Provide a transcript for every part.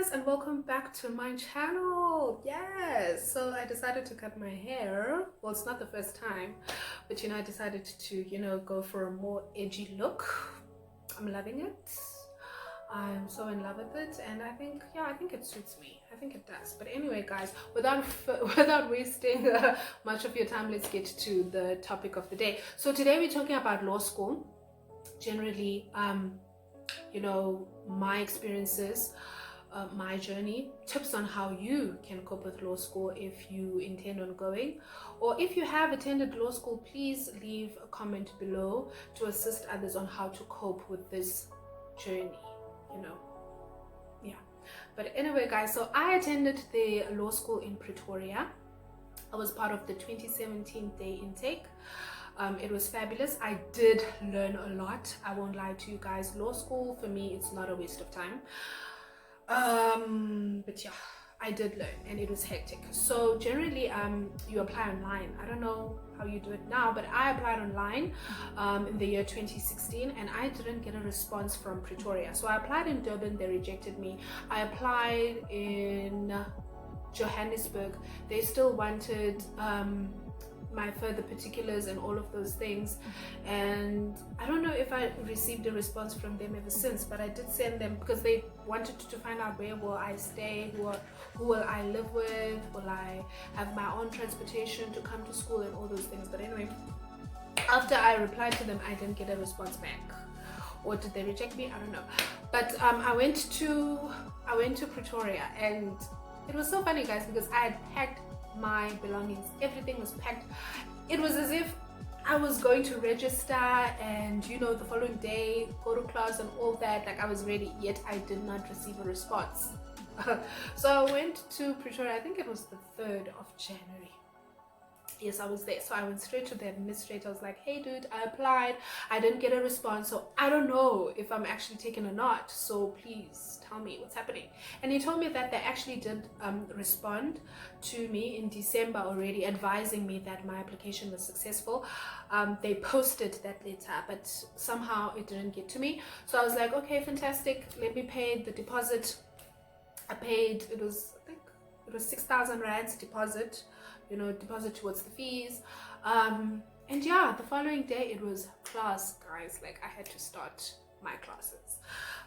guys, and welcome back to my channel. Yes, so I decided to cut my hair. Well, it's not the first time, but I decided to go for a more edgy look. I'm loving it. I'm so in love with it, and I think it suits me. I think it does. But anyway, guys, without wasting much of your time, let's get to the topic of the day. So today we're talking about law school. Generally, my experiences, my journey, tips on how you can cope with law school if you intend on going, or if you have attended law school, please leave a comment below to assist others on how to cope with this journey. Yeah. But anyway, guys, so I attended the law school in Pretoria. I was part of the 2017 day intake. It was fabulous. I did learn a lot. I won't lie to you guys. Law school for me, it's not a waste of time. But yeah, I did learn, and it was hectic. So generally, you apply online. I don't know how you do it now, but I applied online in the year 2016, and I didn't get a response from Pretoria. So I applied in Durban. They rejected me. I applied in Johannesburg. They still wanted my further particulars and all of those things, and I don't know if I received a response from them ever since, but I did send them because they wanted to find out where will I stay, who will I live with, will I have my own transportation to come to school and all those things. But anyway, after I replied to them, I didn't get a response back. Or did they reject me? I don't know. But I went to Pretoria, and it was so funny, guys, because I had packed my belongings. Everything was packed. It was as if I was going to register and the following day go to class and all that. Like, I was ready, yet I did not receive a response. So I went to Pretoria. I think it was the 3rd of January. Yes, I was there. So I went straight to the administrator. I was like, hey dude, I applied, I didn't get a response, so I don't know if I'm actually taken or not, so please tell me what's happening. And he told me that they actually did respond to me in December already, advising me that my application was successful. They posted that letter, but somehow it didn't get to me. So I was like, okay, fantastic, let me pay the deposit. I paid, I think it was 6,000 rands deposit, deposit towards the fees. And yeah, the following day it was class, guys. Like, I had to start my classes.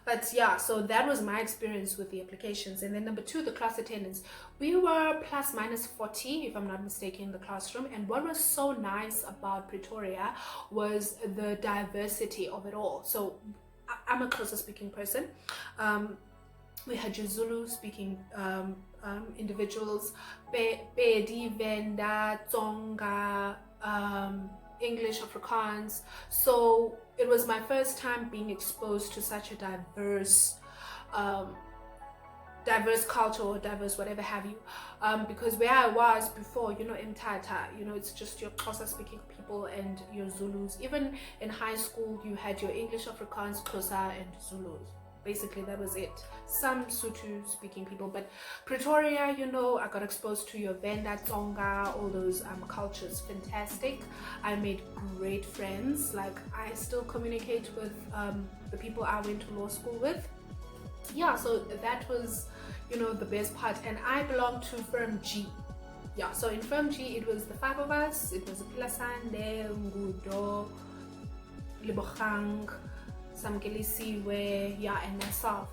But yeah, so that was my experience with the applications. And then number 2, the class attendance. We were plus minus 40, if I'm not mistaken, in the classroom. And what was so nice about Pretoria was the diversity of it all. So I'm a Xhosa speaking person. We had your Zulu speaking individuals, Pedi, Venda, Tsonga, English, Afrikaans. So it was my first time being exposed to such a diverse culture, or diverse whatever have you, because where I was before, in Tata, it's just your Xhosa speaking people and your Zulus. Even in high school, you had your English, Afrikaans, Xhosa, and Zulus. Basically, that was it. Some Sotho speaking people, but Pretoria, I got exposed to your Venda, Tsonga, all those cultures. Fantastic. I made great friends. Like, I still communicate with the people I went to law school with. Yeah, so that was the best part. And I belong to firm G. Yeah, so in firm G, it was the 5 of us. It was Pilasande, Ngudo, Libogang, Samkelisiwe, and myself.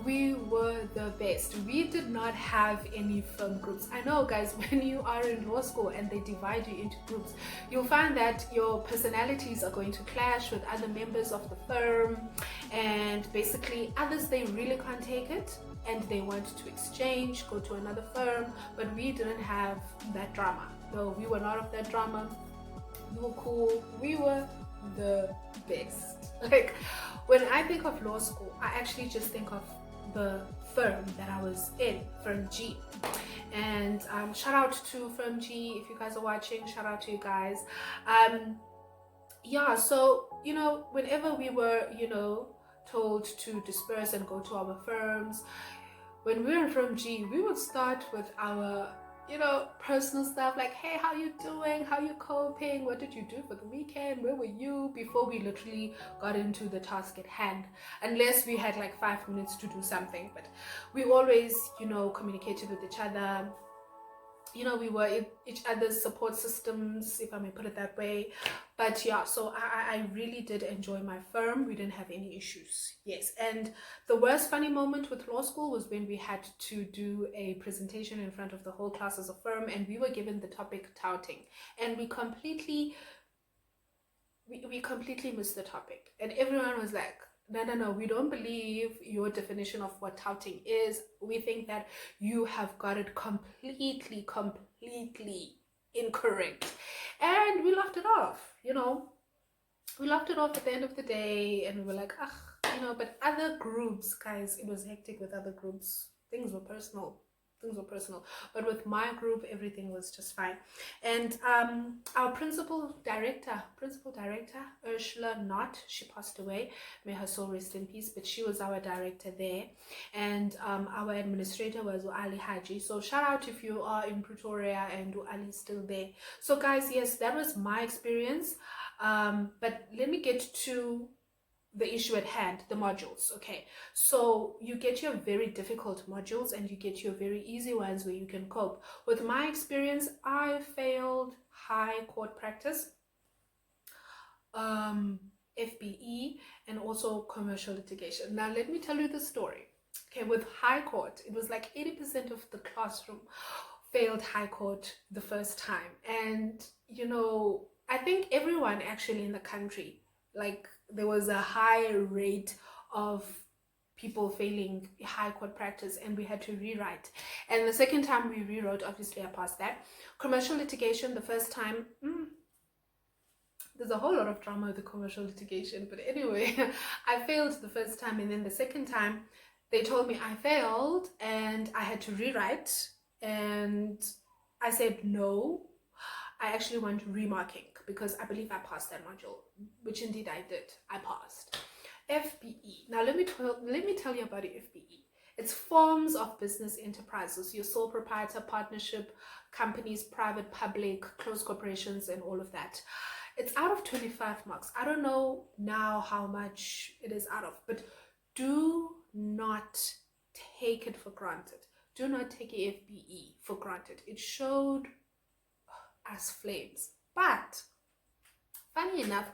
We were the best. We did not have any firm groups. I know, guys, when you are in law school and they divide you into groups, you'll find that your personalities are going to clash with other members of the firm, and basically others, they really can't take it and they want to exchange, go to another firm. But we didn't have that drama. No, we were not of that drama. We were cool. We were the best. Like, when I think of law school, I actually just think of the firm that I was in, firm G. And shout out to firm G. If you guys are watching, shout out to you guys. Yeah, so whenever we were told to disperse and go to our firms, when we were in firm G, we would start with our personal stuff like, hey, how you doing? How you coping? What did you do for the weekend? Where were you? Before we literally got into the task at hand, unless we had like 5 minutes to do something. But we always, communicated with each other. We were each other's support systems, if I may put it that way. But yeah, so I really did enjoy my firm. We didn't have any issues. Yes. And the worst funny moment with law school was when we had to do a presentation in front of the whole class as a firm, and we were given the topic touting, and we completely missed the topic, and everyone was like, no, we don't believe your definition of what touting is. We think that you have got it completely incorrect. And we laughed it off. We laughed it off at the end of the day, and we were like, but other groups, guys, it was hectic with other groups. Things were personal, but with my group everything was just fine. And our principal director, Ursula Knott, she passed away, may her soul rest in peace, but she was our director there. And our administrator was Ali Haji. So shout out if you are in Pretoria and Ali is still there. So guys, yes, that was my experience. But let me get to the issue at hand, the modules. Okay, so you get your very difficult modules and you get your very easy ones where you can cope. With my experience, I failed high court practice, FBE, and also commercial litigation. Now let me tell you the story. Okay, with high court, it was like 80% of the classroom failed high court the first time. And I think everyone actually in the country, like, there was a high rate of people failing high court practice, and we had to rewrite. And the second time we rewrote, obviously I passed that. Commercial litigation, the first time, there's a whole lot of drama with the commercial litigation, but anyway, I failed the first time, and then the second time they told me I failed and I had to rewrite, and I said no, I actually want remarking because I believe I passed that module, which indeed I did. I passed. FBE. Now let me tell you about the FBE. It's forms of business enterprises, your sole proprietor, partnership, companies, private, public, closed corporations, and all of that. It's out of 25 marks. I don't know now how much it is out of, but do not take it for granted. Do not take a FBE for granted. It showed as flames. But funny enough,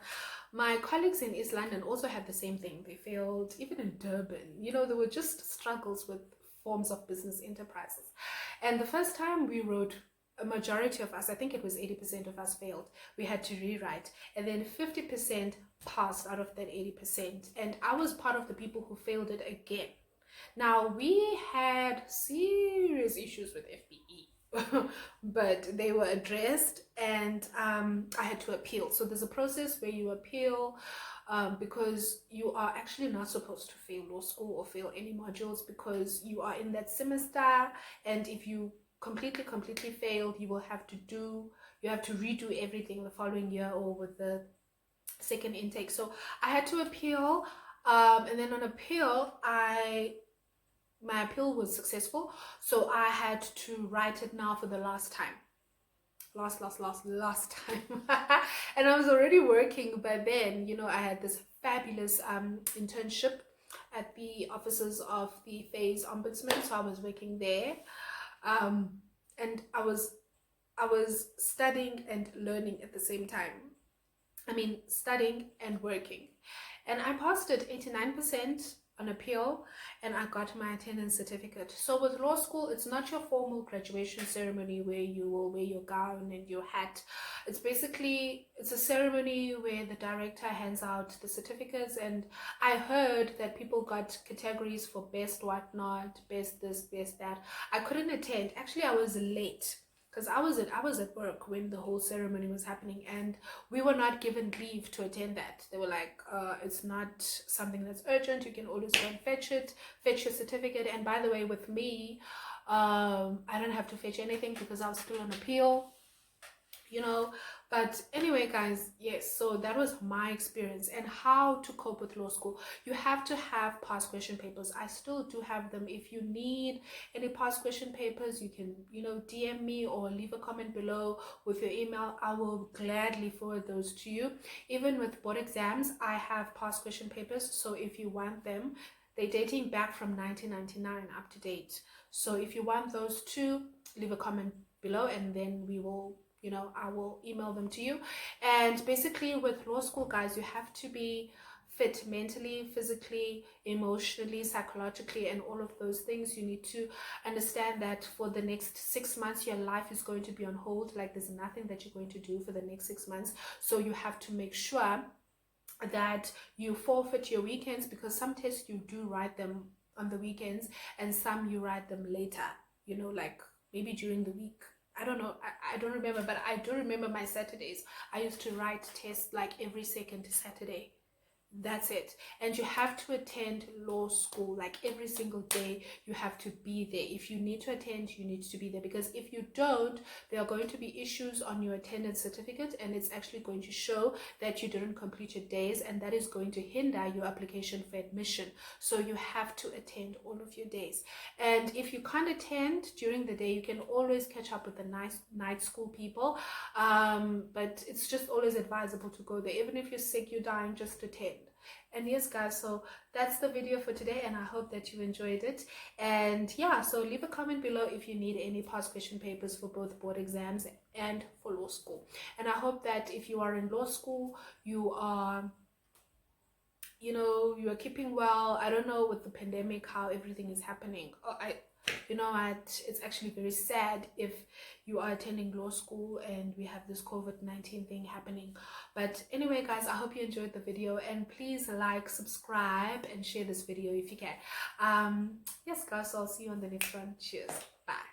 my colleagues in East London also had the same thing. They failed, even in Durban. There were just struggles with forms of business enterprises. And the first time we wrote, a majority of us, I think it was 80% of us failed. We had to rewrite, and then 50% passed out of that 80%. And I was part of the people who failed it again. Now, we had serious issues with FBE, but they were addressed, and I had to appeal. So there's a process where you appeal, because you are actually not supposed to fail law school or fail any modules, because you are in that semester, and if you completely failed, you have to redo everything the following year or with the second intake. So I had to appeal, and then on appeal, my appeal was successful, so I had to write it now for the last time. Last time. And I was already working by then. I had this fabulous internship at the offices of the FAYS Ombudsman, so I was working there, and I was studying and learning at the same time. I mean, studying and working, and I passed it 89% on appeal, and I got my attendance certificate. So with law school, it's not your formal graduation ceremony where you will wear your gown and your hat. It's a ceremony where the director hands out the certificates, and I heard that people got categories for best whatnot, best this, best that. I couldn't attend. Actually, I was late because I was at work when the whole ceremony was happening, and we were not given leave to attend that. They were like, it's not something that's urgent, you can always go and fetch your certificate. And by the way, with me, I don't have to fetch anything because I was still on appeal, But anyway, guys, yes, so that was my experience and how to cope with law school. You have to have past question papers. I still do have them. If you need any past question papers, you can, DM me or leave a comment below with your email. I will gladly forward those to you. Even with board exams, I have past question papers. So if you want them, they're dating back from 1999 up to date. So if you want those too, leave a comment below and then we will, I will email them to you. And basically with law school, guys, you have to be fit mentally, physically, emotionally, psychologically, and all of those things. You need to understand that for the next 6 months your life is going to be on hold. Like, there's nothing that you're going to do for the next 6 months. So you have to make sure that you forfeit your weekends, because some tests you do write them on the weekends and some you write them later, like maybe during the week. I don't know, I don't remember, but I do remember my Saturdays. I used to write tests like every second Saturday. That's it. And you have to attend law school like every single day. You have to be there. If you need to attend, you need to be there, because if you don't, there are going to be issues on your attendance certificate, and it's actually going to show that you didn't complete your days, and that is going to hinder your application for admission. So you have to attend all of your days. And if you can't attend during the day, you can always catch up with the night school people, but it's just always advisable to go there. Even if you're sick, you're dying, just attend. And yes, guys, so that's the video for today, and I hope that you enjoyed it. And yeah, so leave a comment below if you need any past question papers for both board exams and for law school. And I hope that if you are in law school, you are you are keeping well. I don't know with the pandemic how everything is happening. It's actually very sad if you are attending law school and we have this COVID-19 thing happening. But anyway, guys, I hope you enjoyed the video, and please like, subscribe, and share this video if you can. Yes, guys, so I'll see you on the next one. Cheers. Bye.